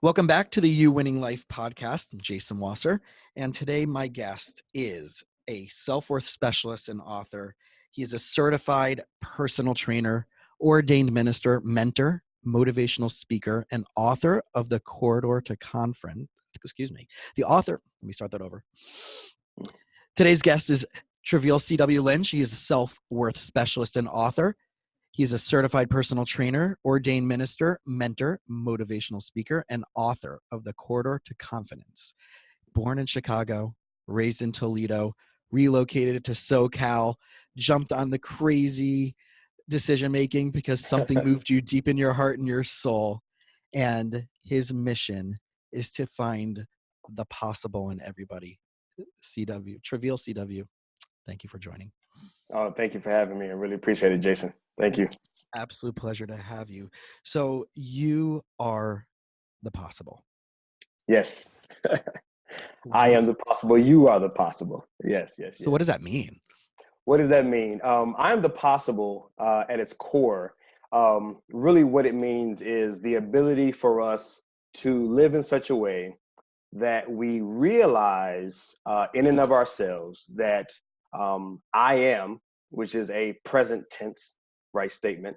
Welcome back to the You Winning Life podcast. I'm Jason Wasser, and today my guest is a self-worth specialist and author. He is a certified personal trainer, ordained minister, mentor, motivational speaker, and author of The Corridor to Conference. The author, let me start that over. Today's guest is Trivial CW Lynch. He is a self-worth specialist and author. He's a certified personal trainer, ordained minister, mentor, motivational speaker, and author of The Corridor to Confidence. Born in Chicago, raised in Toledo, relocated to SoCal, jumped on the crazy decision-making because something moved you deep in your heart and your soul. And his mission is to find the possible in everybody. Trivial CW, thank you for joining. Oh, thank you for having me. I really appreciate it, Jason. Thank you. Absolute pleasure to have you. So you are the possible. Yes. I am the possible. You are the possible. Yes. So what does that mean? What does that mean? I am the possible at its core. Really what it means is the ability for us to live in such a way that we realize in and of ourselves that I am, which is a present tense, right, statement,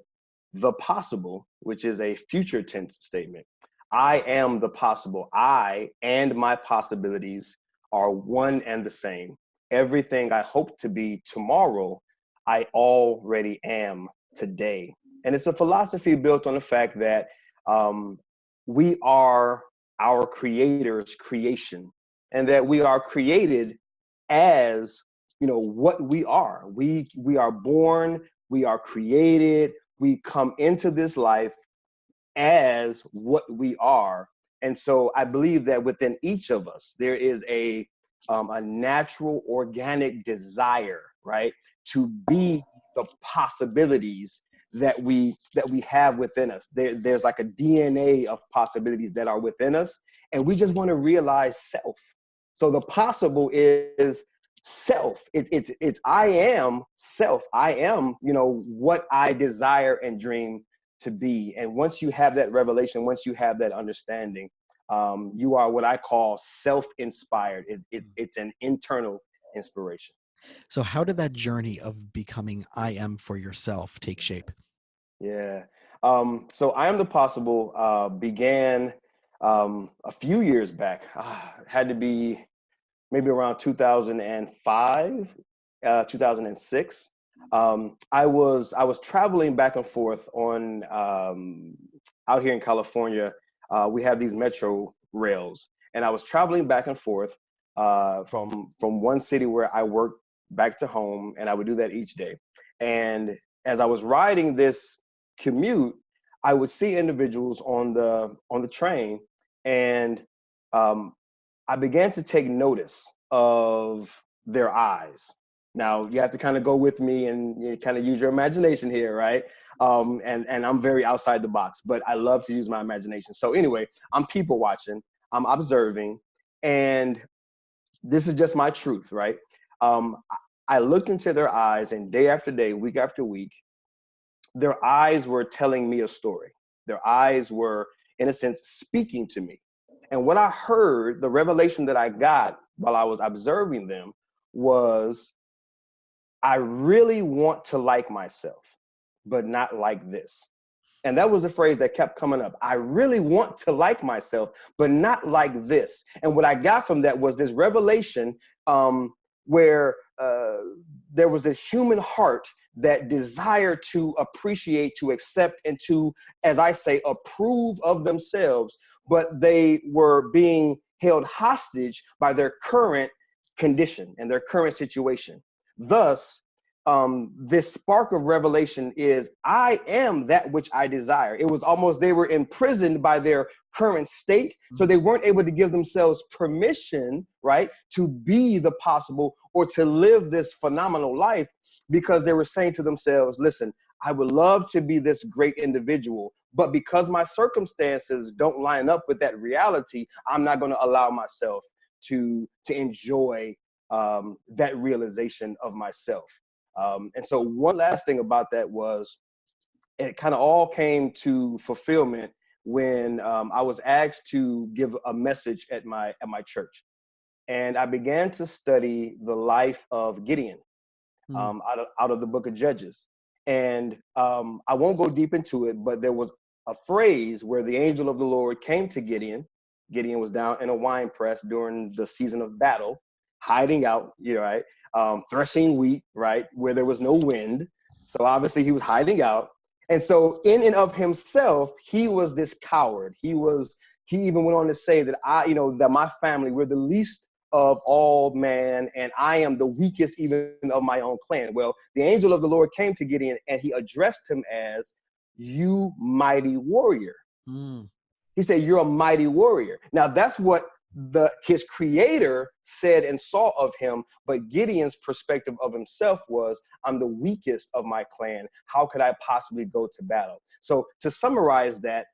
the possible, which is a future tense statement. I am the possible. I and my possibilities are one and the same. Everything I hope to be tomorrow, I already am today. And it's a philosophy built on the fact that we are our creator's creation, and that we are created as, what we are. We are born, we are created, we come into this life as what we are. And so I believe that within each of us, there is a natural organic desire, right, to be the possibilities that we have within us. There's like a DNA of possibilities that are within us, and we just want to realize self. So the possible is self. It's I am self. I am, what I desire and dream to be. And once you have that revelation, once you have that understanding, you are what I call self-inspired. It's an internal inspiration. So how did that journey of becoming I am for yourself take shape? Yeah. So I Am the Possible began a few years back. Had to be maybe around 2005, 2006. I was traveling back and forth on out here in California. We have these metro rails, and I was traveling back and forth from one city where I worked back to home, and I would do that each day. And as I was riding this commute, I would see individuals on the train, and I began to take notice of their eyes. Now you have to kind of go with me and kind of use your imagination here, right? And I'm very outside the box, but I love to use my imagination. So anyway, I'm people watching, I'm observing, and this is just my truth, right? I looked into their eyes, and day after day, week after week, their eyes were telling me a story. Their eyes were, in a sense, speaking to me. And what I heard, the revelation that I got while I was observing them was, I really want to like myself, but not like this. And that was a phrase that kept coming up. I really want to like myself, but not like this. And what I got from that was this revelation where there was this human heart that desired to appreciate, to accept, and to, as I say, approve of themselves, but they were being held hostage by their current condition and their current situation. Thus, this spark of revelation is, I am that which I desire. It was almost, they were imprisoned by their current state, so they weren't able to give themselves permission, right, to be the possible or to live this phenomenal life, because they were saying to themselves, listen, I would love to be this great individual, but because my circumstances don't line up with that reality, I'm not going to allow myself to enjoy that realization of myself. And so one last thing about that was, it kind of all came to fulfillment when I was asked to give a message at my church, and I began to study the life of Gideon Mm. out of the book of Judges. And I won't go deep into it, but there was a phrase where the angel of the Lord came to Gideon. Gideon was down in a wine press during the season of battle, hiding out, right, threshing wheat, right, where there was no wind. So obviously he was hiding out. And so in and of himself, he was this coward. He even went on to say that that my family, we're the least of all man, and I am the weakest even of my own clan. Well, the angel of the Lord came to Gideon, and he addressed him as, you mighty warrior. Mm. He said, you're a mighty warrior. Now, that's what his creator said and saw of him, but Gideon's perspective of himself was, I'm the weakest of my clan. How could I possibly go to battle? So to summarize that,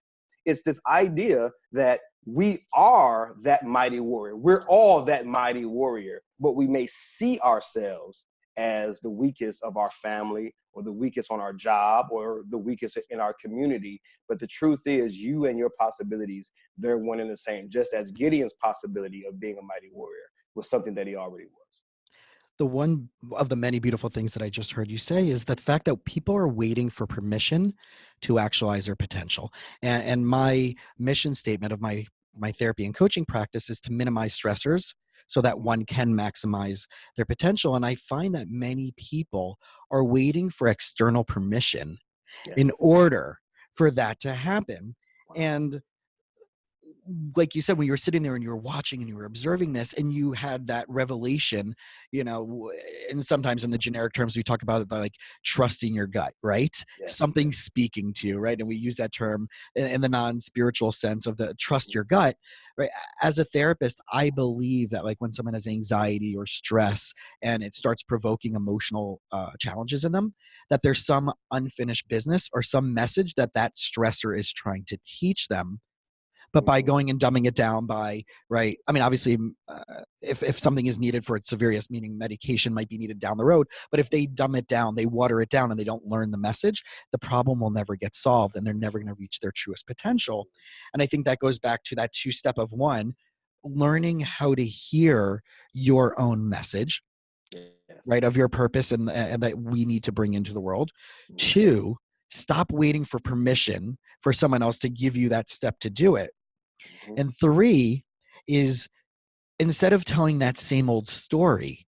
it's this idea that we are that mighty warrior. We're all that mighty warrior, but we may see ourselves as the weakest of our family, or the weakest on our job, or the weakest in our community. But the truth is, you and your possibilities, they're one and the same, just as Gideon's possibility of being a mighty warrior was something that he already was. The one of the many beautiful things that I just heard you say is the fact that people are waiting for permission to actualize their potential. And my mission statement of my therapy and coaching practice is to minimize stressors so that one can maximize their potential. And I find that many people are waiting for external permission in Yes. order for that to happen. Wow. And like you said, when you were sitting there and you were watching and you were observing this and you had that revelation, and sometimes in the generic terms, we talk about it like trusting your gut, right? Yes. Something speaking to you, right? And we use that term in the non-spiritual sense of the trust your gut, right? As a therapist, I believe that like when someone has anxiety or stress and it starts provoking emotional challenges in them, that there's some unfinished business or some message that stressor is trying to teach them, but by going and dumbing it down by, right, I mean, obviously, if something is needed for its severest, meaning medication might be needed down the road, but if they dumb it down, they water it down, and they don't learn the message, the problem will never get solved, and they're never going to reach their truest potential. And I think that goes back to that two-step of one, learning how to hear your own message, right, of your purpose and that we need to bring into the world. Two, stop waiting for permission for someone else to give you that step to do it. And three is, instead of telling that same old story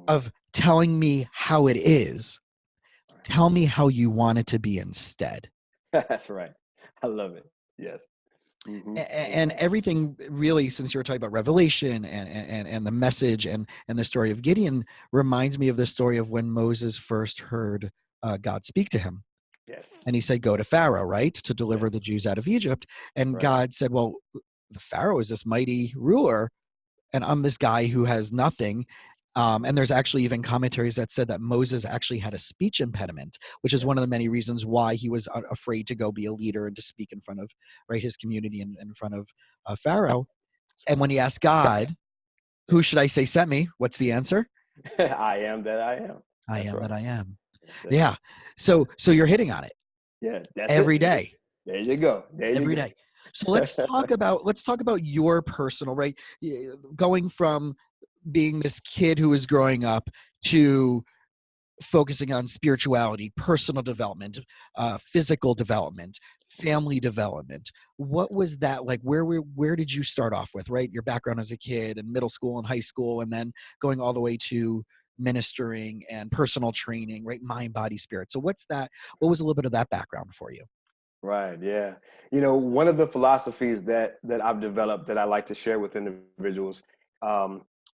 of telling me how it is, tell me how you want it to be instead. That's right. I love it. Yes. And everything really, since you were talking about Revelation and the message and the story of Gideon, reminds me of the story of when Moses first heard God speak to him. Yes. And he said, go to Pharaoh, right, to deliver the Jews out of Egypt. And God said, well, the Pharaoh is this mighty ruler, and I'm this guy who has nothing. And there's actually even commentaries that said that Moses actually had a speech impediment, which is one of the many reasons why he was afraid to go be a leader and to speak in front of, right, his community and in front of Pharaoh. And when he asked God, who should I say sent me? What's the answer? I am that I am. I am that I am. Yeah. So you're hitting on it. Yeah. That's every it. day. There you go. Every day. So let's talk about your personal, right? Going from being this kid who was growing up to focusing on spirituality, personal development, physical development, family development. What was that like? Where did you start off with, right? Your background as a kid and middle school and high school, and then going all the way to ministering and personal training, right? Mind, body, spirit. So what was a little bit of that background for you? Right. Yeah. One of the philosophies that I've developed that I like to share with individuals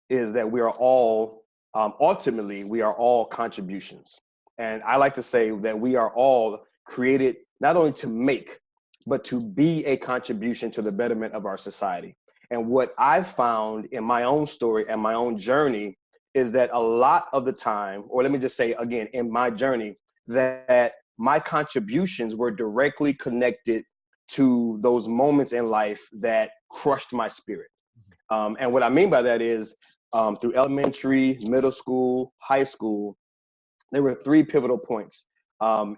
is that we are all, ultimately, we are all contributions. And I like to say that we are all created not only to make, but to be a contribution to the betterment of our society. And what I've found in my own story and my own journey is that a lot of the time, or let me just say again, in my journey, that my contributions were directly connected to those moments in life that crushed my spirit. And what I mean by that is through elementary, middle school, high school, there were three pivotal points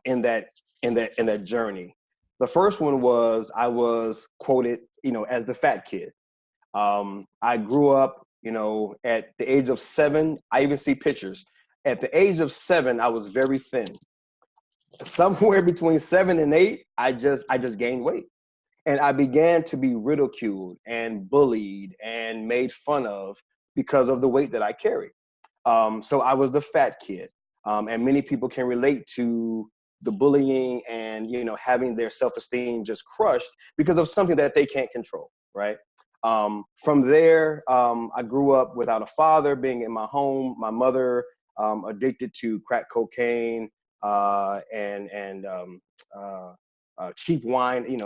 in that journey. The first one was I was quoted, as the fat kid. I grew up, at the age of 7. I even see pictures. At the age of 7, I was very thin. Somewhere between 7 and 8, I just gained weight. And I began to be ridiculed and bullied and made fun of because of the weight that I carried. So I was the fat kid. And many people can relate to the bullying and, having their self-esteem just crushed because of something that they can't control, right? From there, I grew up without a father, being in my home, my mother addicted to crack cocaine and cheap wine,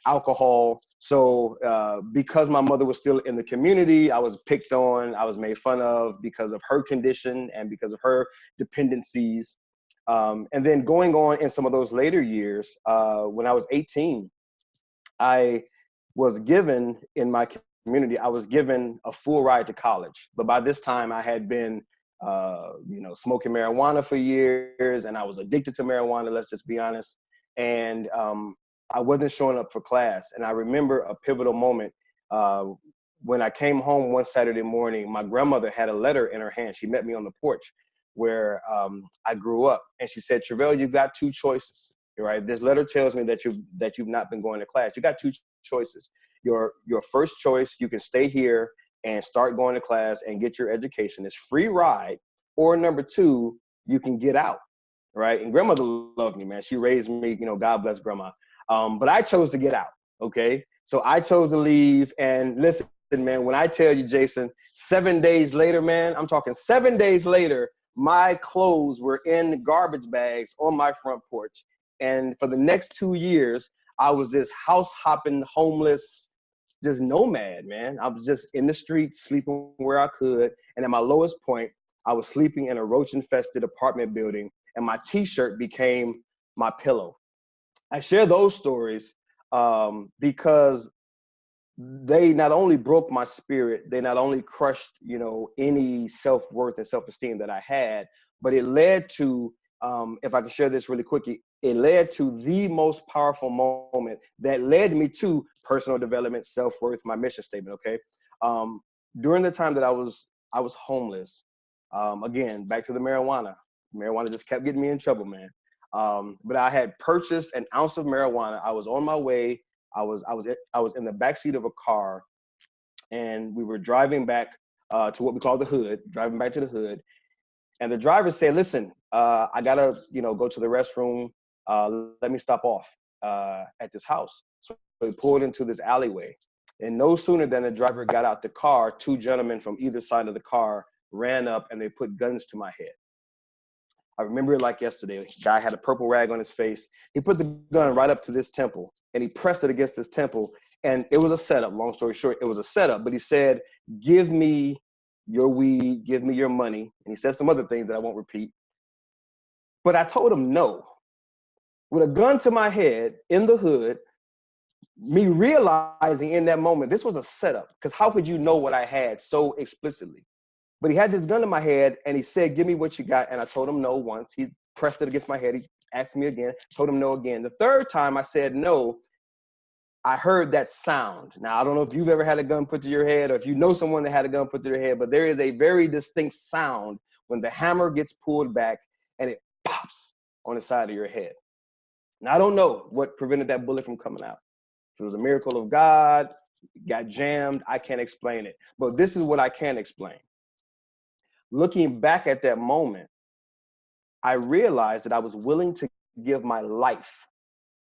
alcohol. So because my mother was still in the community, I was picked on, I was made fun of because of her condition and because of her dependencies. And then going on in some of those later years, when I was 18, I was given in my community, I was given a full ride to college. But by this time I had been, smoking marijuana for years, and I was addicted to marijuana, let's just be honest. And I wasn't showing up for class. And I remember a pivotal moment when I came home one Saturday morning. My grandmother had a letter in her hand. She met me on the porch where I grew up. And she said, "Travell, you've got two choices, right? This letter tells me that you've not been going to class. You got two choices. Your first choice, you can stay here and start going to class and get your education. It's free ride. Or number two, you can get out." Right? And grandmother loved me, man. She raised me, God bless grandma. But I chose to get out, okay? So I chose to leave. And listen, man, when I tell you, Jason, 7 days later, man, I'm talking 7 days later, my clothes were in garbage bags on my front porch. And for the next 2 years, I was this house hopping, homeless, just nomad, man. I was just in the streets, sleeping where I could. And at my lowest point, I was sleeping in a roach-infested apartment building, and my t-shirt became my pillow. I share those stories because they not only broke my spirit, they not only crushed, any self-worth and self-esteem that I had, but it led to, if I can share this really quickly, it led to the most powerful moment that led me to personal development, self-worth, my mission statement, okay? During the time that I was homeless, again, back to the marijuana. Marijuana just kept getting me in trouble, man. But I had purchased an ounce of marijuana. I was on my way. I was in the backseat of a car, and we were driving back to what we call the hood, driving back to the hood. And the driver said, "Listen, I gotta, go to the restroom. Let me stop off at this house." So we pulled into this alleyway. And no sooner than the driver got out the car, two gentlemen from either side of the car ran up and they put guns to my head. I remember it like yesterday. The guy had a purple rag on his face. He put the gun right up to this temple and he pressed it against this temple. And it was a setup. Long story short, it was a setup. But he said, "Give me your weed, give me your money." And he said some other things that I won't repeat. But I told him no. With a gun to my head in the hood, me realizing in that moment, this was a setup. Because how could you know what I had so explicitly? But he had this gun in my head and he said, "Give me what you got." And I told him no once. He pressed it against my head. He asked me again, told him no again. The third time I said no, I heard that sound. Now, I don't know if you've ever had a gun put to your head or if you know someone that had a gun put to their head, but there is a very distinct sound when the hammer gets pulled back and it pops on the side of your head. Now, I don't know what prevented that bullet from coming out. If it was a miracle of God, got jammed, I can't explain it. But this is what I can explain. Looking back at that moment, I realized that I was willing to give my life.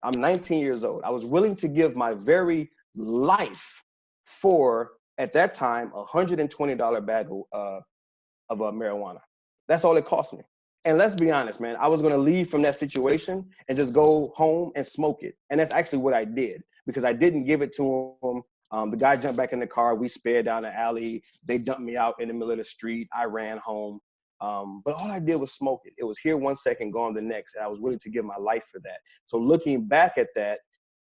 I'm 19 years old. I was willing to give my very life for, at that time, a $120 bag of marijuana. That's all it cost me. And let's be honest, man, I was going to leave from that situation and just go home and smoke it. And that's actually what I did because I didn't give it to him. The guy jumped back in the car. We sped down the alley. They dumped me out in the middle of the street. I ran home. But all I did was smoke it. It was here 1 second, gone the next. And I was willing to give my life for that. So looking back at that,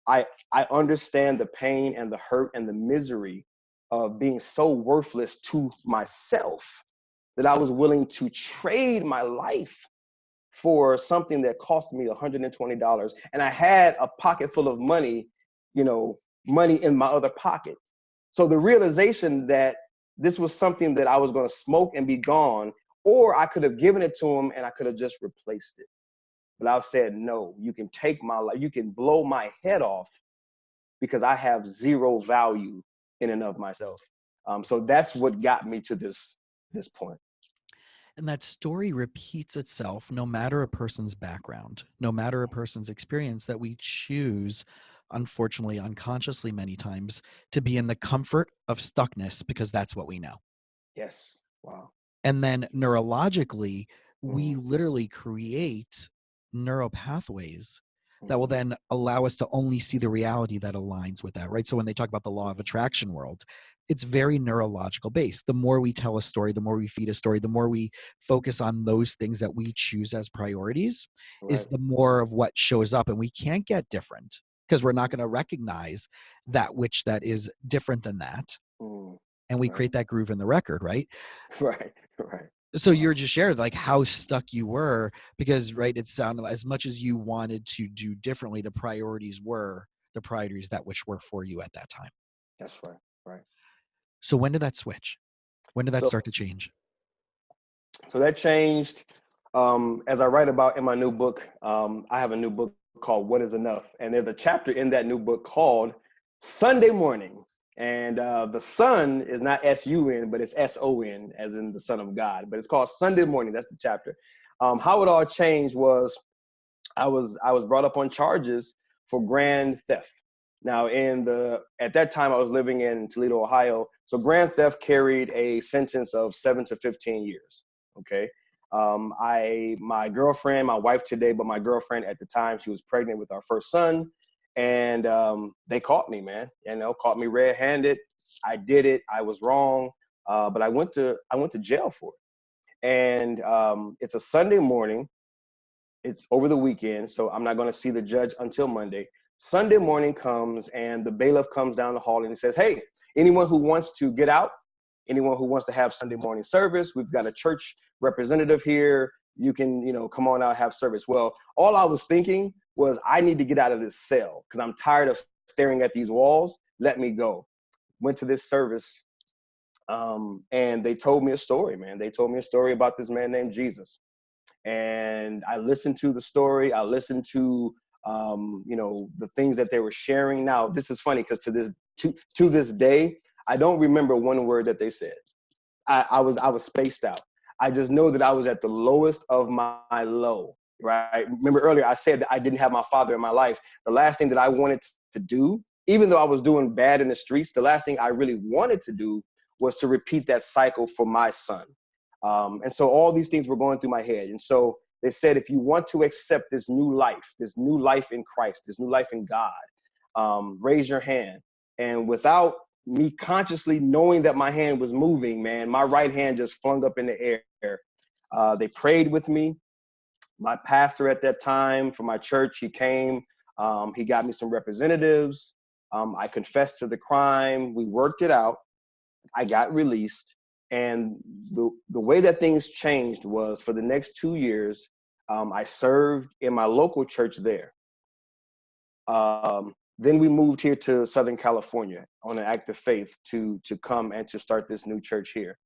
I understand the pain and the hurt and the misery of being so worthless to myself that I was willing to trade my life for something that cost me $120. And I had a pocket full of money, money in my other pocket. So the realization that this was something that I was going to smoke and be gone, or I could have given it to him and I could have just replaced it. But I said, no, you can take my life, you can blow my head off because I have zero value in and of myself. So that's what got me to this point. And that story repeats itself no matter a person's background, no matter a person's experience, that we choose, unfortunately, unconsciously many times, to be in the comfort of stuckness because that's what we know. Yes. Wow. And then neurologically, we literally create neural pathways that will then allow us to only see the reality that aligns with that, right? So when they talk about the law of attraction world, it's very neurological based. The more we tell a story, the more we feed a story, the more we focus on those things that we choose as priorities, is the more of what shows up. And we can't get different because we're not going to recognize that which that is different than that. And we create that groove in the record, right? Right. So you're just shared like how stuck you were because, right, it sounded as much as you wanted to do differently, the priorities were the priorities that which were for you at that time. That's right. Right. So when did that switch? When did that So, start to change? So that changed. As I write about in my new book, I have a new book called What is Enough? And there's a chapter in that new book called Sunday Morning. And the sun is not S-U-N, but it's S-O-N, as in the Son of God. But it's called Sunday Morning. That's the chapter. How it all changed was I was brought up on charges for grand theft. Now, at that time, I was living in Toledo, Ohio. So grand theft carried a sentence of 7 to 15 years. Okay. My girlfriend, my wife today, but my girlfriend at the time, she was pregnant with our first son. And they caught me, man. Caught me red-handed. I did it. I was wrong, but I went to jail for it. And it's a Sunday morning. It's over the weekend, so I'm not going to see the judge until Monday. Sunday morning comes, and the bailiff comes down the hall and he says, "Hey, anyone who wants to get out, anyone who wants to have Sunday morning service, we've got a church representative here. You can, come on out, have service." Well, all I was thinking was I need to get out of this cell because I'm tired of staring at these walls. Let me go. Went to this service, and they told me a story, man. They told me a story about this man named Jesus. And I listened to the story. I listened to, the things that they were sharing. Now, this is funny because to this day, I don't remember one word that they said. I was spaced out. I just know that I was at the lowest of my low, right? Remember earlier, I said that I didn't have my father in my life. The last thing that I wanted to do, even though I was doing bad in the streets, the last thing I really wanted to do was to repeat that cycle for my son. And so all these things were going through my head. And so they said, if you want to accept this new life in Christ, this new life in God, raise your hand. And without me consciously knowing that my hand was moving, man, my right hand just flung up in the air. They prayed with me. My pastor at that time for my church, he came. He got me some representatives. I confessed to the crime. We worked it out. I got released. And the way that things changed was for the next 2 years, I served in my local church there. Then we moved here to Southern California on an act of faith to come and to start this new church here.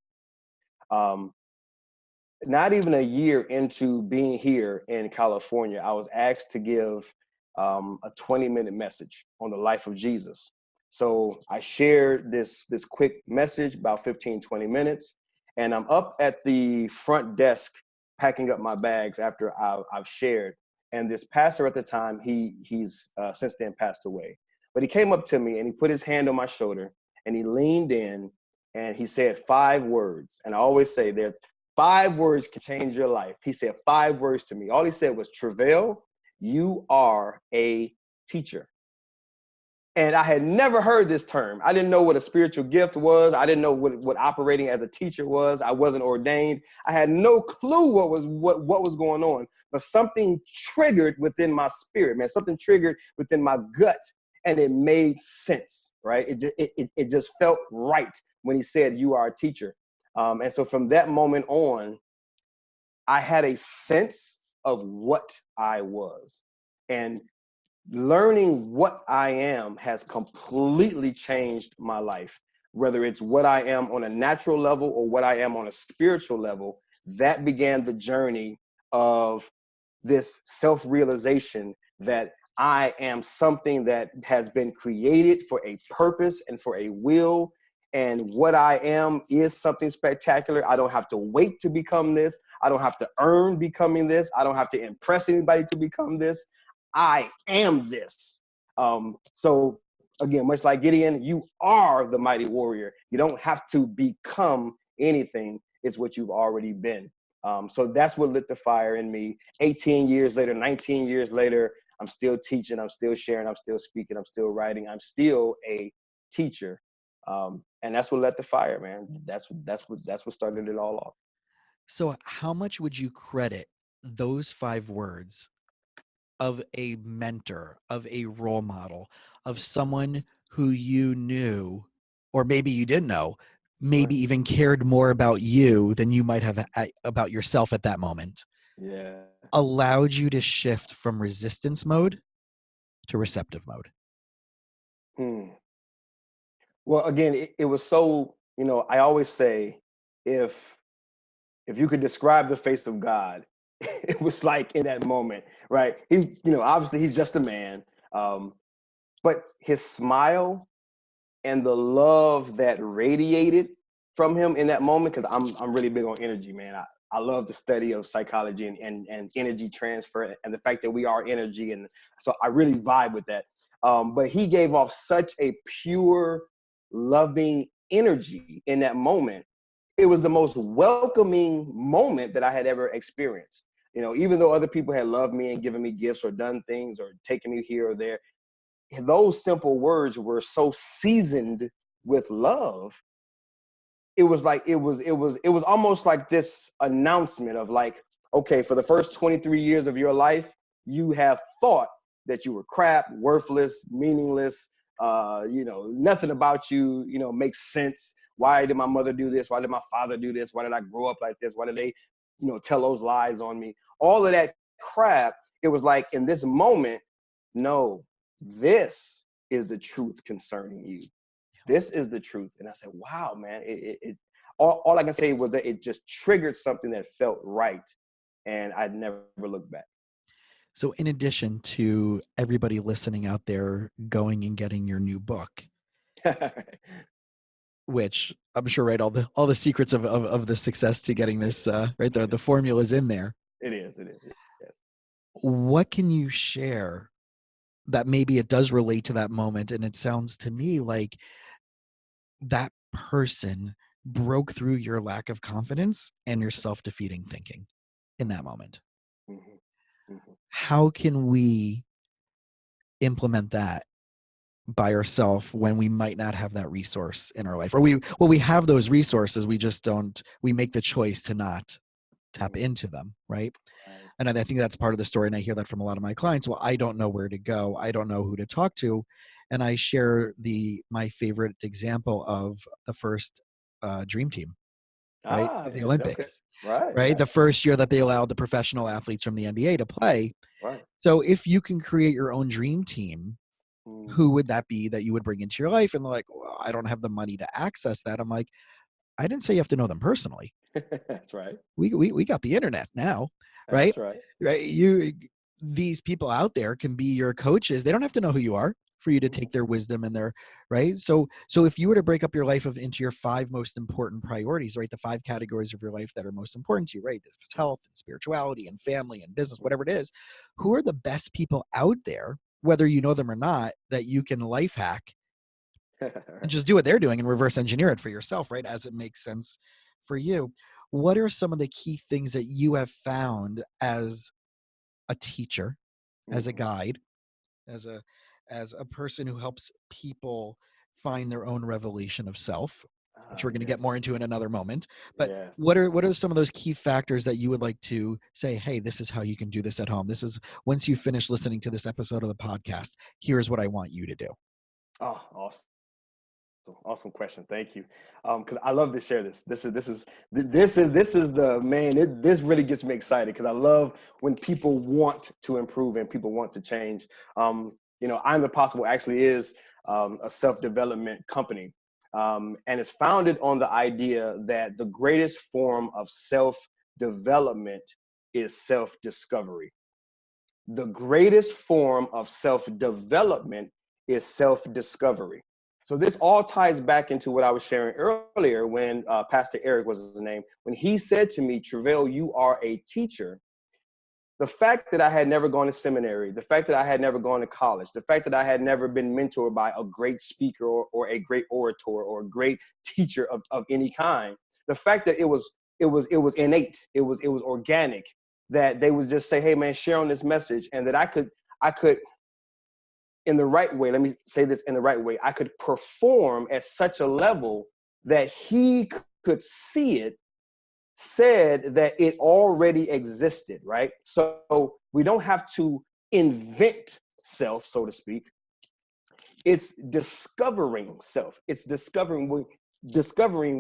Not even a year into being here in California, I was asked to give a 20-minute message on the life of Jesus. So I shared this quick message, about 15, 20 minutes, and I'm up at the front desk packing up my bags after I've shared. And this pastor at the time, he's since then passed away. But he came up to me and he put his hand on my shoulder and he leaned in and he said 5 words. And I always say there's 5 words can change your life. He said 5 words to me. All he said was, "Travail, you are a teacher." And I had never heard this term. I didn't know what a spiritual gift was. I didn't know what operating as a teacher was. I wasn't ordained. I had no clue what was going on. But something triggered within my spirit, man. Something triggered within my gut, and it made sense, right? It just felt right when he said, "You are a teacher." And so from that moment on, I had a sense of what I was. And learning what I am has completely changed my life. Whether it's what I am on a natural level or what I am on a spiritual level, that began the journey of this self-realization that I am something that has been created for a purpose and for a will. And what I am is something spectacular. I don't have to wait to become this. I don't have to earn becoming this. I don't have to impress anybody to become this. I am this. So again, much like Gideon, you are the mighty warrior. You don't have to become anything. It's what you've already been. So that's what lit the fire in me. 18 years later, 19 years later, I'm still teaching, I'm still sharing, I'm still speaking, I'm still writing, I'm still a teacher. And that's what lit the fire, man. That's what started it all off. So how much would you credit those 5 words of a mentor, of a role model, of someone who you knew, or maybe you didn't know, maybe Right. even cared more about you than you might have about yourself at that moment, Yeah. allowed you to shift from resistance mode to receptive mode? Hmm. Well, again, it was so, I always say, if you could describe the face of God, it was like in that moment, right? He, obviously he's just a man, but his smile and the love that radiated from him in that moment, because I'm really big on energy, man. I love the study of psychology and energy transfer and the fact that we are energy, and so I really vibe with that. But he gave off such a pure, loving energy in that moment. It was the most welcoming moment that I had ever experienced. Even though other people had loved me and given me gifts or done things or taken me here or there, those simple words were so seasoned with love. It was like it was almost like this announcement of like, okay, for the first 23 years of your life, you have thought that you were crap, worthless, meaningless, nothing about you, makes sense. Why did my mother do this? Why did my father do this? Why did I grow up like this? Why did they, tell those lies on me? All of that crap. It was like in this moment, no, this is the truth concerning you. This is the truth. And I said, wow, man, all I can say was that it just triggered something that felt right. And I'd never looked back. So in addition to everybody listening out there going and getting your new book, which I'm sure, right, all the secrets of the success to getting this, right, the formula's in there. It is. Yes. What can you share that maybe it does relate to that moment? And it sounds to me like that person broke through your lack of confidence and your self-defeating thinking in that moment. Mm-hmm. Mm-hmm. How can we implement that by ourselves when we might not have that resource in our life, or we have those resources, we make the choice to not tap Mm-hmm. into them, right? Right. And I think that's part of the story, and I hear that from a lot of my clients. Well, I don't know where to go, I don't know who to talk to. And I share my favorite example of the first dream team, right, Ah, of the yes. Okay. Olympics, Right. right, Right. the first year that they allowed the professional athletes from the NBA to play. Right. So if you can create your own dream team, Mm. who would that be that you would bring into your life? And they're like, well, I don't have the money to access that. I'm like, I didn't say you have to know them personally. That's right. We got the internet now, right? That's right. Right. These people out there can be your coaches. They don't have to know who you are for you to take their wisdom and their, right. So if you were to break up your life into your 5 most important priorities, right, the 5 categories of your life that are most important to you, right, if it's health and spirituality and family and business, whatever it is, who are the best people out there, whether you know them or not, that you can life hack and just do what they're doing and reverse engineer it for yourself, right, as it makes sense for you? What are some of the key things that you have found as a teacher, as a Mm-hmm. guide, as a person who helps people find their own revelation of self, which Ah, we're going to get yes. more into in another moment? But Yes. what are some of those key factors that you would like to say, hey, this is how you can do this at home? This is, once you finish listening to this episode of the podcast, here's what I want you to do. Oh, awesome. Awesome question. Thank you. Because I love to share this. This is the man. This really gets me excited because I love when people want to improve and people want to change. I'm the Possible actually is a self-development company, and it's founded on the idea that the greatest form of self-development is self-discovery. The greatest form of self-development is self-discovery. So this all ties back into what I was sharing earlier when Pastor Eric was his name. When he said to me, Travell, you are a teacher. The fact that I had never gone to seminary, the fact that I had never gone to college, the fact that I had never been mentored by a great speaker or a great orator or a great teacher of any kind, the fact that it was innate, it was organic, that they would just say, hey man, share on this message, and that I could in the right way, let me say this in the right way, I could perform at such a level that he could see it, said that it already existed, right? So we don't have to invent self, so to speak. It's discovering self. It's discovering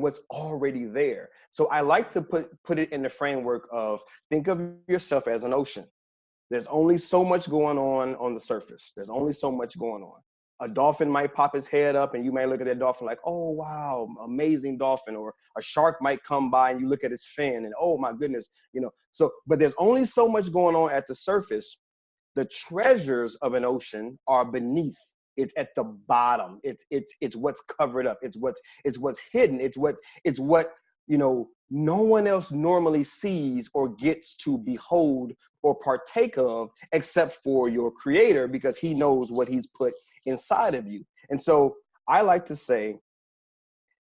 what's already there. So I like to put it in the framework of, think of yourself as an ocean. There's only so much going on the surface. There's only so much going on. A dolphin might pop his head up and you may look at that dolphin like, oh, wow, amazing dolphin. Or a shark might come by and you look at his fin and, oh my goodness, So, but there's only so much going on at the surface. The treasures of an ocean are beneath. It's at the bottom. It's what's covered up. It's what's hidden. It's what no one else normally sees or gets to behold or partake of except for your creator, because he knows what he's put inside of you. And so I like to say,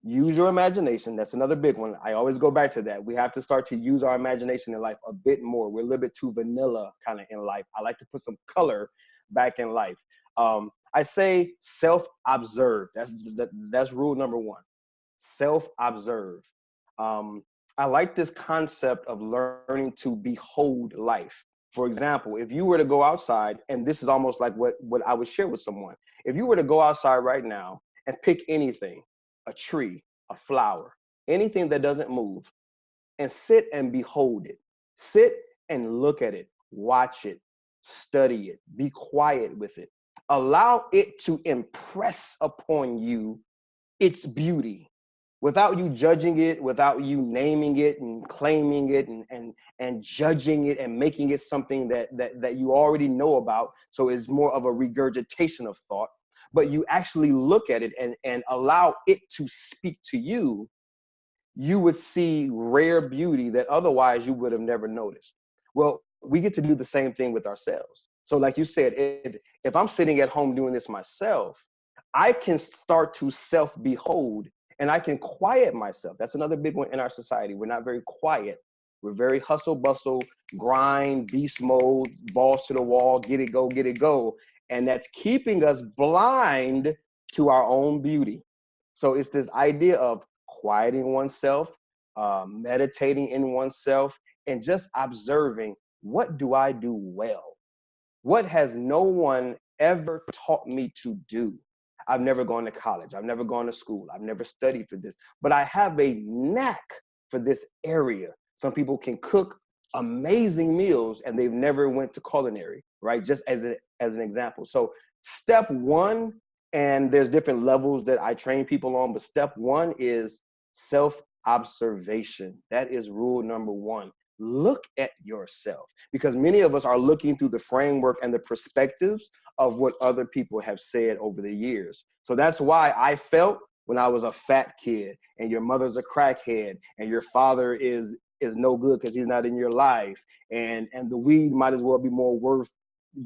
use your imagination. That's another big one. I always go back to that. We have to start to use our imagination in life a bit more. We're a little bit too vanilla kind of in life. I like to put some color back in life. I say self-observe. That's rule number one. Self-observe. I like this concept of learning to behold life. For example, if you were to go outside, and this is almost like what I would share with someone. If you were to go outside right now and pick anything, a tree, a flower, anything that doesn't move, and sit and behold it. Sit and look at it, watch it, study it, be quiet with it. Allow it to impress upon you its beauty without you judging it, without you naming it and claiming it and judging it and making it something that you already know about. So it's more of a regurgitation of thought, but you actually look at it and allow it to speak to you. You would see rare beauty that otherwise you would have never noticed. Well, we get to do the same thing with ourselves. So like you said, if I'm sitting at home doing this myself, I can start to self-behold and I can quiet myself. That's another big one in our society. We're not very quiet. We're very hustle, bustle, grind, beast mode, balls to the wall, get it, go, get it, go. And that's keeping us blind to our own beauty. So it's this idea of quieting oneself, meditating in oneself, and just observing, what do I do well? What has no one ever taught me to do? I've never gone to college. I've never gone to school. I've never studied for this, but I have a knack for this area. Some people can cook amazing meals and they've never went to culinary, right? Just as an example. So step one, and there's different levels that I train people on, but step one is self-observation. That is rule number one. Look at yourself, because many of us are looking through the framework and the perspectives of what other people have said over the years. So that's why I felt when I was a fat kid and your mother's a crackhead and your father is no good because he's not in your life, and the weed might as well be more worth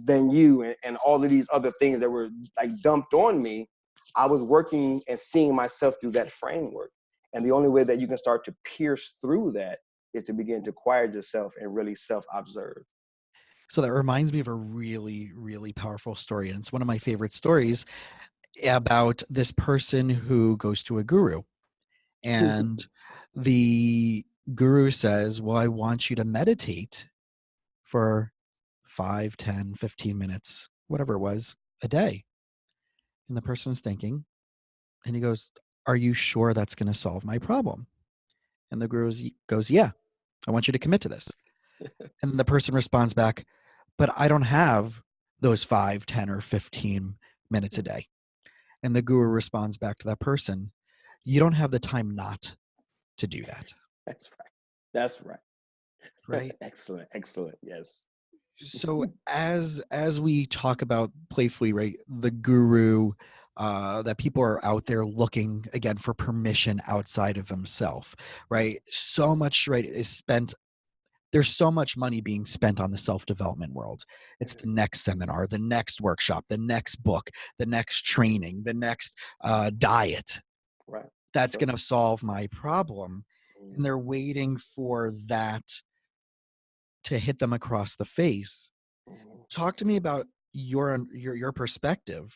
than you, and all of these other things that were like dumped on me. I was working and seeing myself through that framework. And the only way that you can start to pierce through that is to begin to quiet yourself and really self-observe. So that reminds me of a really, really powerful story. And it's one of my favorite stories about this person who goes to a guru. And the guru says, well, I want you to meditate for 5, 10, 15 minutes, whatever it was, a day. And the person's thinking, And he goes, are you sure that's going to solve my problem? And the guru goes, yeah, I want you to commit to this. And the person responds back, but I don't have those 5, 10, or 15 minutes a day. And the guru responds back to that person, you don't have the time not to do that. That's right. That's right. Right. Excellent. Excellent. Yes. So as we talk about playfully, right, the guru, that people are out there looking again for permission outside of themselves, right? So much, right, is spent. There's so much money being spent on the self-development world. It's the next seminar, the next workshop, the next book, the next training, the next diet. Right. That's Sure. going to solve my problem. And they're waiting for that to hit them across the face. Talk to me about your perspective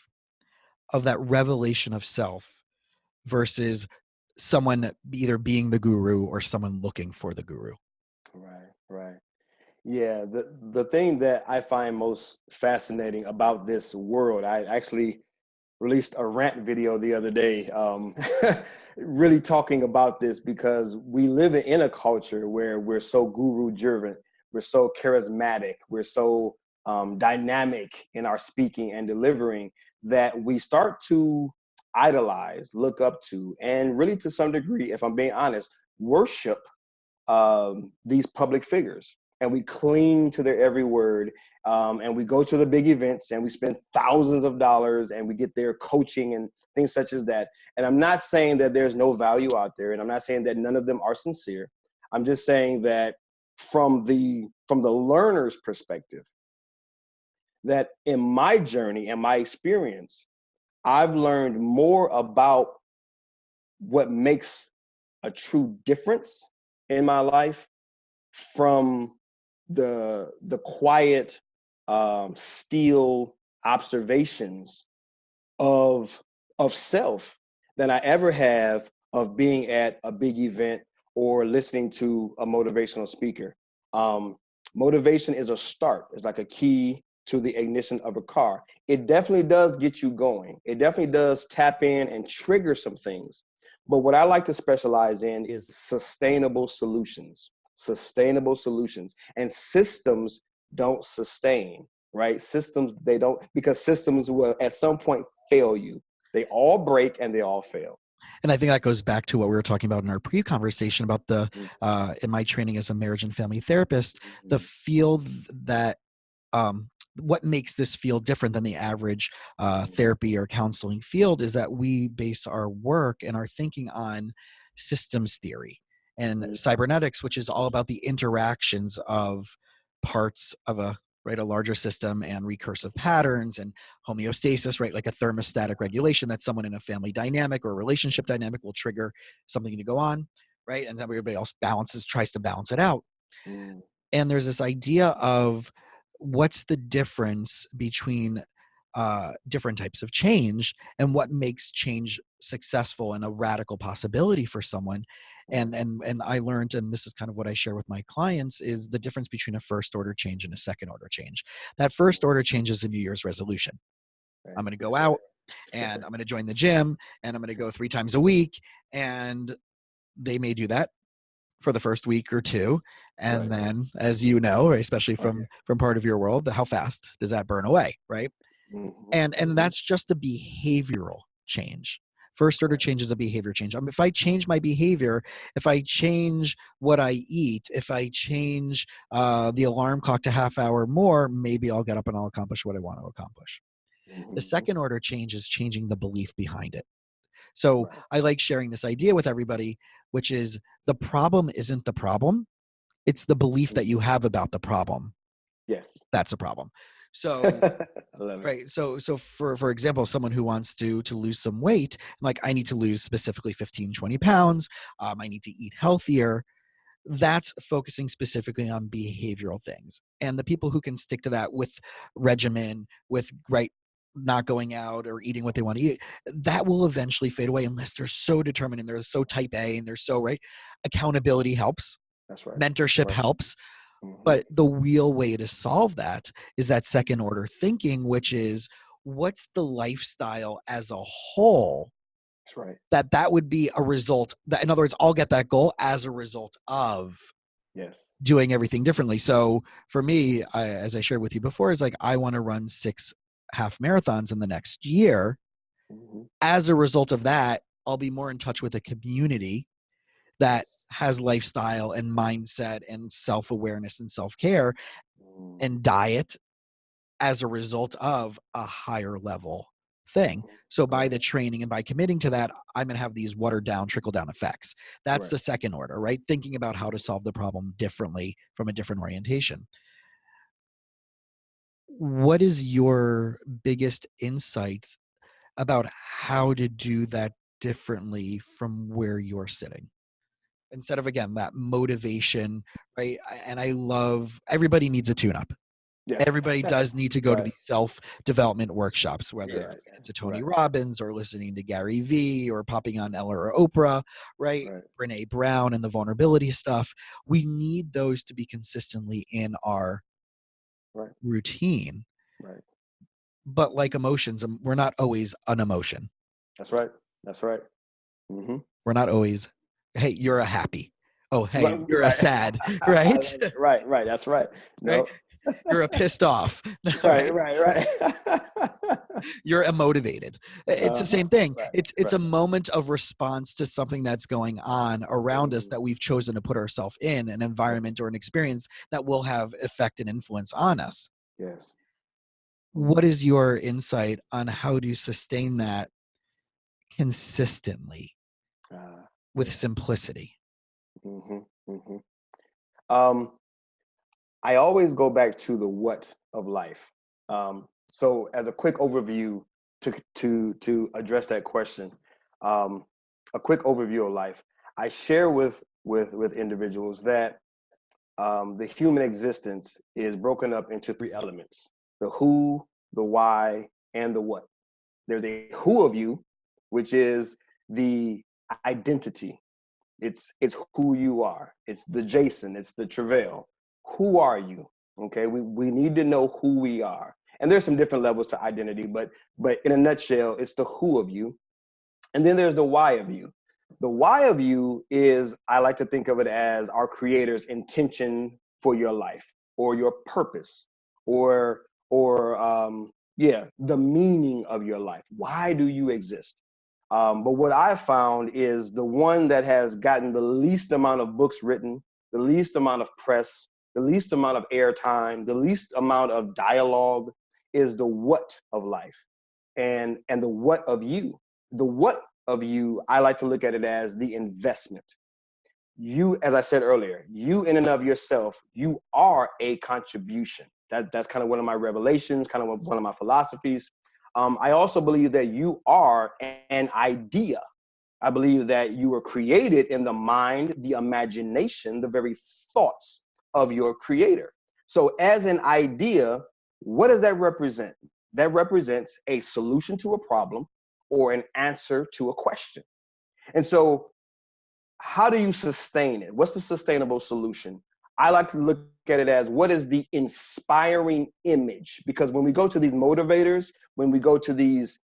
of that revelation of self versus someone either being the guru or someone looking for the guru. Right. Right. Yeah, the thing that I find most fascinating about this world, I actually released a rant video the other day, really talking about this because we live in a culture where we're so guru driven, we're so charismatic, we're so dynamic in our speaking and delivering that we start to idolize, look up to, and really to some degree, if I'm being honest, worship these public figures, and we cling to their every word, and we go to the big events and we spend thousands of dollars and we get their coaching and things such as that. And I'm not saying that there's no value out there, and I'm not saying that none of them are sincere. I'm just saying that from the learner's perspective, that in my journey and my experience, I've learned more about what makes a true difference in my life from the quiet, still observations of self than I ever have of being at a big event or listening to a motivational speaker. Motivation is a start. It's like a key to the ignition of a car. It definitely does get you going. It definitely does tap in and trigger some things. But what I like to specialize in is sustainable solutions. Sustainable solutions. And systems don't sustain, right? Systems, they don't, because systems will at some point fail you. They all break and they all fail. And I think that goes back to what we were talking about in our pre-conversation about the in my training as a marriage and family therapist, the field that what makes this field different than the average therapy or counseling field is that we base our work and our thinking on systems theory and cybernetics, which is all about the interactions of parts of a larger system and recursive patterns and homeostasis, right? Like a thermostatic regulation that someone in a family dynamic or relationship dynamic will trigger something to go on, right? And then everybody else tries to balance it out. And there's this idea of what's the difference between different types of change and what makes change successful and a radical possibility for someone. And I learned, and this is kind of what I share with my clients, is the difference between a first order change and a second order change. That first order change is a New Year's resolution. I'm going to go out and I'm going to join the gym and I'm going to go 3 times a week. And they may do that for the first week or two. And then, as you know, especially from part of your world, how fast does that burn away, right? And that's just a behavioral change. First order change is a behavior change. If I change my behavior, if I change what I eat, if I change the alarm clock to half hour more, maybe I'll get up and I'll accomplish what I want to accomplish. The second order change is changing the belief behind it. So I like sharing this idea with everybody, which is the problem isn't the problem. It's the belief that you have about the problem. Yes. That's a problem. So, I love it. right. So for example, someone who wants to lose some weight, like I need to lose specifically 15, 20 pounds. I need to eat healthier. That's focusing specifically on behavioral things. And the people who can stick to that with regimen, with not going out or eating what they want to eat, that will eventually fade away unless they're so determined and they're so type A and they're so right. Accountability helps. That's right. Mentorship helps. But the real way to solve that is that second order thinking, which is what's the lifestyle as a whole That's right. That would be a result. That, in other words, I'll get that goal as a result of Yes. doing everything differently. So for me, as I shared with you before, is like I want to run 6 half marathons in the next year. Mm-hmm. As a result of that, I'll be more in touch with a community that Yes. has lifestyle and mindset and self-awareness and self-care Mm-hmm. and diet as a result of a higher level thing. Mm-hmm. So by Right. the training and by committing to that, I'm going to have these watered down, trickle down effects. That's Right. the second order, right? Thinking about how to solve the problem differently from a different orientation. What is your biggest insight about how to do that differently from where you're sitting? Instead of, again, that motivation, right? And I love, everybody needs a tune up. Yes. Everybody does need to go to Right. these self-development workshops, whether it's Right. listening to Tony Right. Robbins or listening to Gary Vee or popping on Ella or Oprah, right? Right. Brene Brown and the vulnerability stuff. We need those to be consistently in our Right. routine. Right. But like emotions, we're not always an emotion. That's right. That's right. Mm-hmm. We're not always, hey, you're a happy. Oh, Right. hey, you're a Right. sad, I right? love it. Right. Right. That's right. Right? No. You're a pissed off, Right. right? Right. Right. You're immotivated. It's the Uh-huh. same thing. Right. It's Right. a moment of response to something that's going on around us Mm, that we've chosen to put ourselves in an environment yes. or an experience that will have effect and influence on us. Yes. What is your insight on how to sustain that consistently with Yeah. simplicity? Mm-hmm. Mm-hmm. Um, I always go back to the what of life. So as a quick overview to address that question, um, a quick overview of life. I share with individuals that the human existence is broken up into 3 elements: the who, the why, and the what. There's a who of you, which is the identity. It's who you are. It's the Jason. It's the travail. Who are you? Okay, we need to know who we are. And there's some different levels to identity, but in a nutshell, it's the who of you. And then there's the why of you. The why of you is, I like to think of it as our creator's intention for your life, or your purpose, or yeah, the meaning of your life. Why do you exist? But what I found is the one that has gotten the least amount of books written, the least amount of press, the least amount of airtime, the least amount of dialogue is the what of life, and the what of you. The what of you, I like to look at it as the investment. You, as I said earlier, you in and of yourself, you are a contribution. That's kind of one of my revelations, kind of one of my philosophies. I also believe that you are an idea. I believe that you were created in the mind, the imagination, the very thoughts of your creator. So as an idea, what does that represent? That represents a solution to a problem or an answer to a question. And so how do you sustain it? What's the sustainable solution? I like to look at it as, what is the inspiring image? Because when we go to these motivators, when we go to these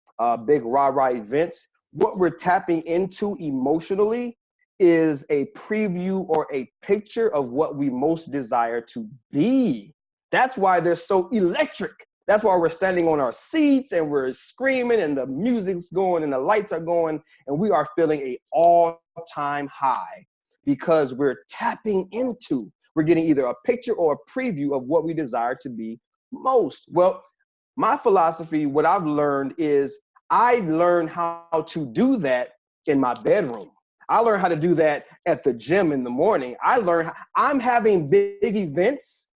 big rah-rah events, what we're tapping into emotionally is a preview or a picture of what we most desire to be. That's why they're so electric. That's why we're standing on our seats and we're screaming and the music's going and the lights are going and we are feeling a all-time high because we're tapping into, we're getting either a picture or a preview of what we desire to be most. Well, my philosophy, what I've learned is I learned how to do that in my bedroom. I learned how to do that at the gym in the morning. I'm having big events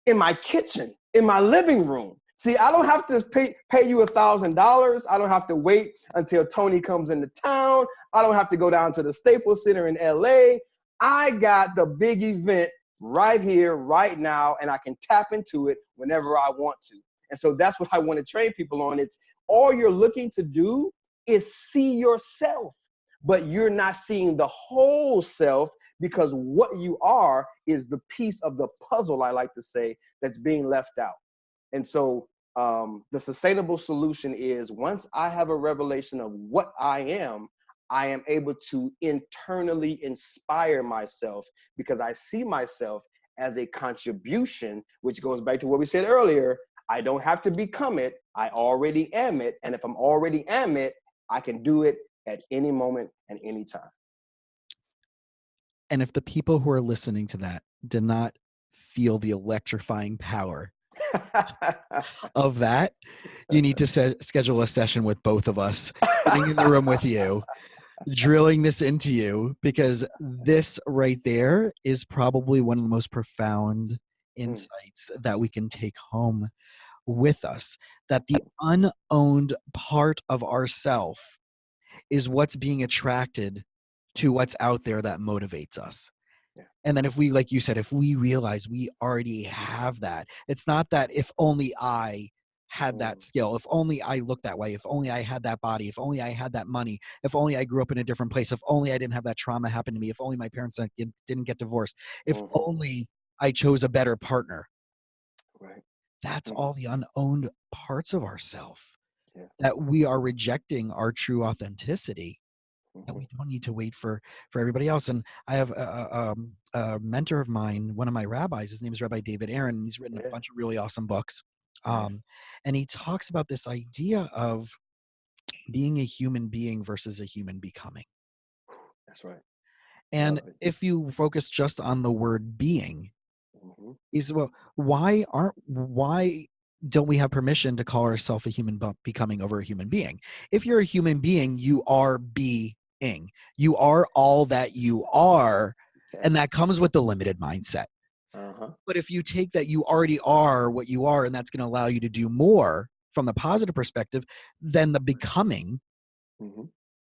in my kitchen, in my living room. See, I don't have to pay you $1,000. I don't have to wait until Tony comes into town. I don't have to go down to the Staples Center in LA. I got the big event right here, right now, and I can tap into it whenever I want to. And so that's what I want to train people on. It's all you're looking to do is see yourself, but you're not seeing the whole self, because what you are is the piece of the puzzle, I like to say, that's being left out. And so the sustainable solution is, once I have a revelation of what I am, I am able to internally inspire myself because I see myself as a contribution, which goes back to what we said earlier. I don't have to become it. I already am it. And if I'm already am it, I can do it at any moment and any time. And if the people who are listening to that did not feel the electrifying power of that, you need to schedule a session with both of us, sitting in the room with you, drilling this into you, because this right there is probably one of the most profound insights that we can take home with us, that the unowned part of ourself is what's being attracted to what's out there that motivates us. Yeah. And then if we, like you said, if we realize we already have that, it's not that if only I had that skill, if only I looked that way, if only I had that body, if only I had that money, if only I grew up in a different place, if only I didn't have that trauma happen to me, if only my parents didn't get divorced, if only I chose a better partner. Right. That's all the unowned parts of ourself, Yeah. that we are rejecting our true authenticity. And we don't need to wait for everybody else. And I have a mentor of mine, one of my rabbis, his name is Rabbi David Aaron, and he's written a bunch of really awesome books. And he talks about this idea of being a human being versus a human becoming. That's right. And if you focus just on the word being, he said, well, why don't we have permission to call ourselves a human becoming over a human being? If you're a human being, you are being. You are all that you are, and that comes with the limited mindset. But if you take that you already are what you are, and that's going to allow you to do more from the positive perspective, then the becoming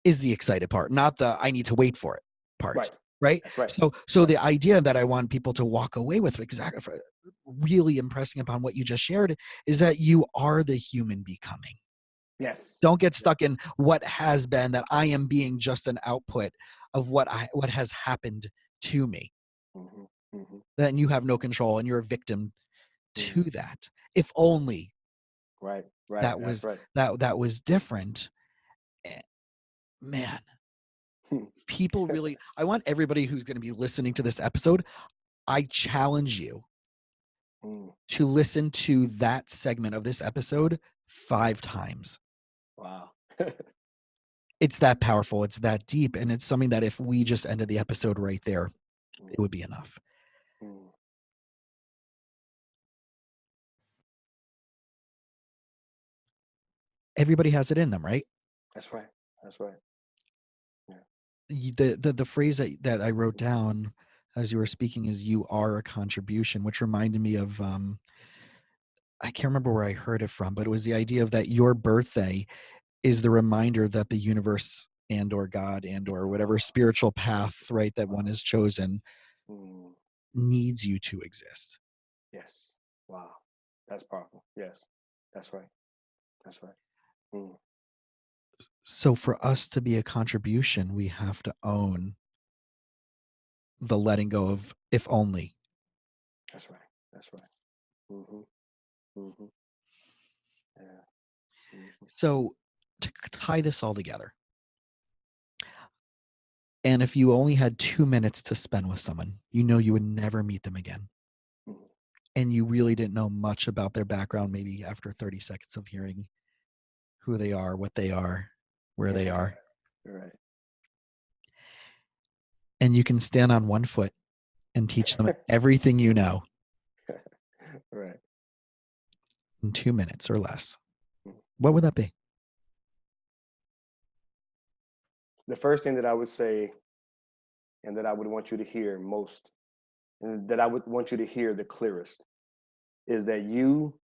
is the excited part, not the I need to wait for it part. Right. That's right. So the idea that I want people to walk away with, exactly, for really impressing upon what you just shared, is that you are the human becoming. Yes. Don't get stuck in what has been, that I am being just an output of what has happened to me. Then you have no control and you're a victim to that. If only that was different. Man, people really, I want everybody who's going to be listening to this episode, I challenge you to listen to that segment of this episode 5 times. Wow. It's that powerful. It's that deep. And it's something that if we just ended the episode right there, it would be enough. Everybody has it in them, right? That's right. That's right. Yeah. The phrase that I wrote down as you were speaking is "you are a contribution," which reminded me of I can't remember where I heard it from, but it was the idea of that your birthday is the reminder that the universe and or God and or whatever spiritual path, right, that one has chosen needs you to exist. Yes. Wow. That's powerful. Yes. That's right. That's right. So for us to be a contribution, we have to own the letting go of if only. That's right. That's right. Yeah. So to tie this all together, and if you only had 2 minutes to spend with someone, you know you would never meet them again. And you really didn't know much about their background, maybe after 30 seconds of hearing who they are, what they are, where they are. Right. And you can stand on one foot and teach them everything you know. Right. In 2 minutes or less. What would that be? The first thing that I would say, and that I would want you to hear most, and that I would want you to hear the clearest, is that you,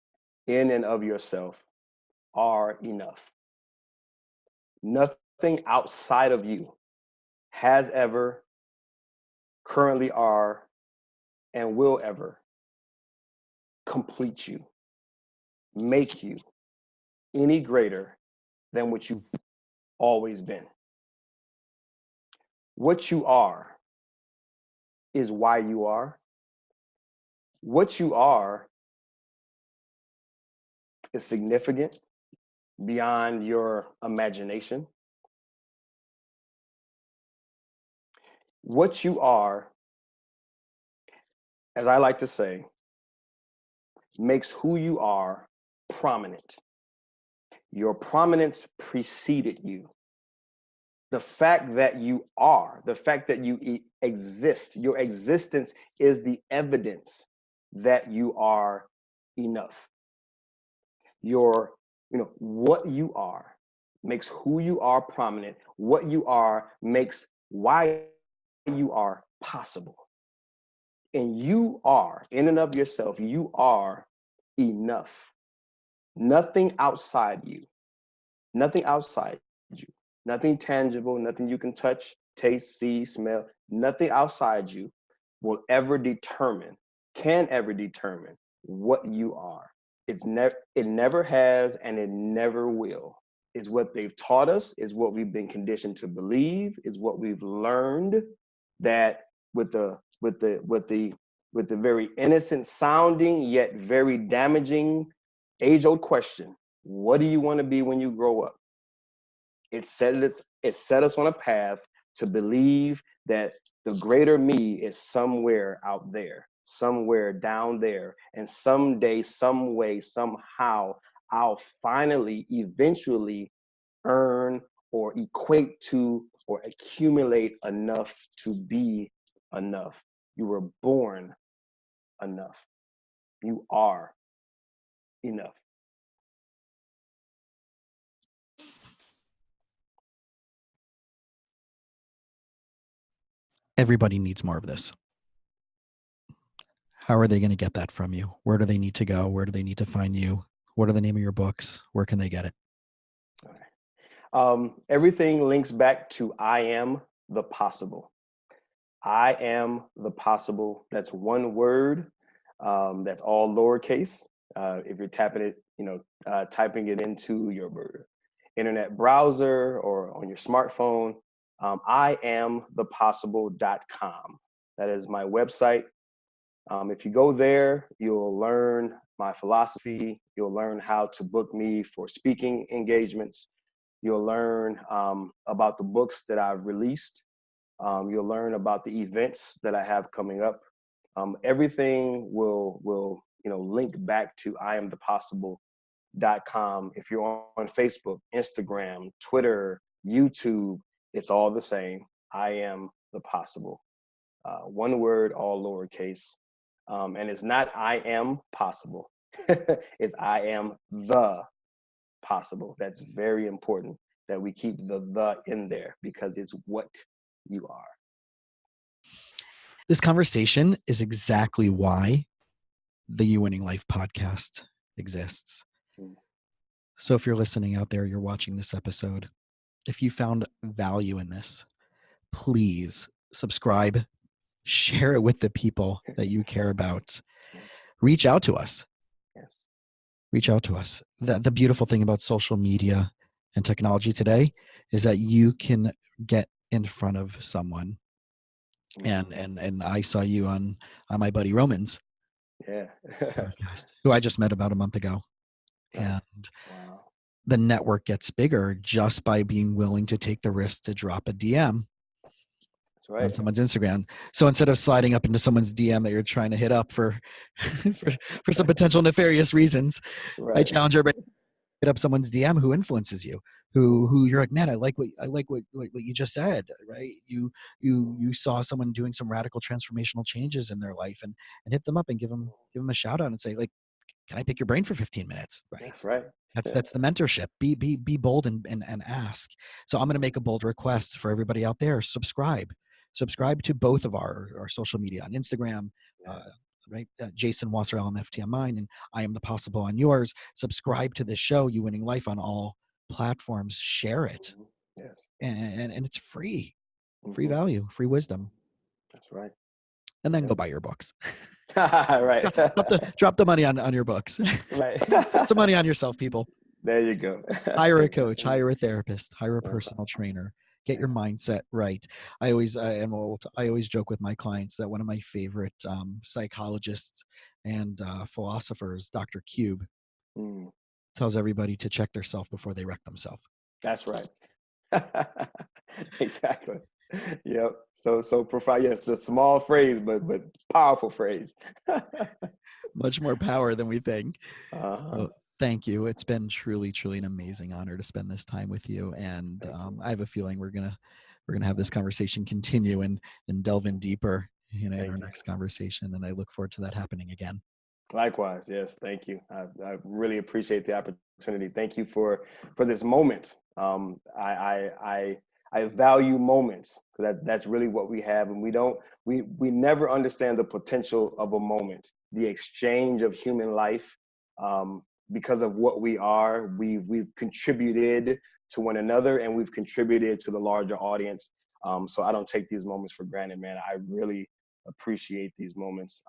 in and of yourself, are enough. Nothing outside of you has ever, currently are, and will ever complete you, make you any greater than what you've always been. What you are is why you are. What you are is significant beyond your imagination. What you are, as I like to say, makes who you are prominent. Your prominence preceded you. The fact that you are, the fact that you exist, your existence is the evidence that you are enough. Your, what you are makes who you are prominent. What you are makes why you are possible. And you are, in and of yourself, you are enough. Nothing outside you, nothing outside you, nothing tangible, nothing you can touch, taste, see, smell, nothing outside you will ever determine, can ever determine what you are. It never has, and it never will. Is what they've taught us, is what we've been conditioned to believe, is what we've learned, that with the very innocent sounding yet very damaging age-old question, what do you want to be when you grow up? It set us on a path to believe that the greater me is somewhere out there, somewhere down there, and someday, some way, somehow, I'll finally, eventually earn or equate to or accumulate enough to be enough. You were born enough. You are enough. Everybody needs more of this. How are they going to get that from you? Where do they need to go? Where do they need to find you? What are the name of your books? Where can they get it? Everything links back to I am the possible. I am the possible. That's one word. That's all lowercase. If you're tapping it, typing it into your internet browser or on your smartphone, iamthepossible.com. That is my website. If you go there, you'll learn my philosophy. You'll learn how to book me for speaking engagements. You'll learn about the books that I've released. You'll learn about the events that I have coming up. Everything will link back to iamthepossible.com. If you're on Facebook, Instagram, Twitter, YouTube, it's all the same. I am the possible. One word, all lowercase. And it's not I am possible. It's I am the possible. That's very important that we keep the in there because it's what you are. This conversation is exactly why the You Winning Life podcast exists. So if you're listening out there, you're watching this episode, if you found value in this, please subscribe, share it with the people that you care about. Reach out to us. Yes. Reach out to us. The beautiful thing about social media and technology today is that you can get in front of someone. And I saw you on my buddy Roman's podcast, who I just met about a month ago. And the network gets bigger just by being willing to take the risk to drop a DM on someone's Instagram. So instead of sliding up into someone's DM that you're trying to hit up for some potential nefarious reasons, I challenge everybody to hit up someone's DM who influences you, who you're like, man, I like what you just said, right? You saw someone doing some radical transformational changes in their life, and hit them up and give them a shout out and say, like, can I pick your brain for 15 minutes? Right. That's right. That's the mentorship. Be bold and ask. So I'm going to make a bold request for everybody out there. Subscribe to both of our social media on Instagram, right? Jason Wasser LMFT on mine, and I Am the Possible on yours. Subscribe to this show, You Winning Life, on all platforms. Share it. Yes. And it's free. Free value, free wisdom. That's right. And then go buy your books. Right. drop the money on your books. Right. Spend some money on yourself, people. There you go. Hire a coach, hire a therapist, hire a personal trainer. Get your mindset right. I always joke with my clients that one of my favorite psychologists and philosophers, Dr. Cube, tells everybody to check themselves before they wreck themselves. That's right. Exactly. Yep. So profound. Yes, a small phrase, but powerful phrase. Much more power than we think. Uh-huh. Well, thank you. It's been truly, truly an amazing honor to spend this time with you. And Thank you. I have a feeling we're gonna have this conversation continue and delve in deeper, in our Thank you. next conversation. And I look forward to that happening again. Likewise, yes. Thank you. I really appreciate the opportunity. Thank you for this moment. I value moments because that's really what we have, and we never understand the potential of a moment, the exchange of human life. Um, because of what we are, we've contributed to one another, and we've contributed to the larger audience. So I don't take these moments for granted, man. I really appreciate these moments.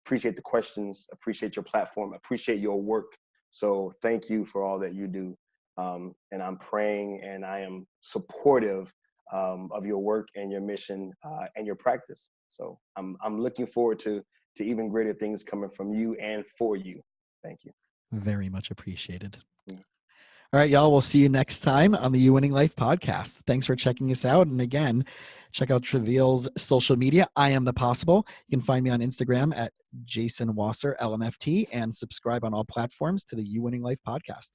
Appreciate the questions, appreciate your platform, appreciate your work. So thank you for all that you do. And I'm praying and I am supportive of your work and your mission and your practice. So I'm looking forward to even greater things coming from you and for you. Thank you. Very much appreciated. Mm. All right, y'all. We'll see you next time on the You Winning Life podcast. Thanks for checking us out. And again, check out Travail's social media. I am the possible. You can find me on Instagram at Jason Wasser, LMFT, and subscribe on all platforms to the You Winning Life podcast.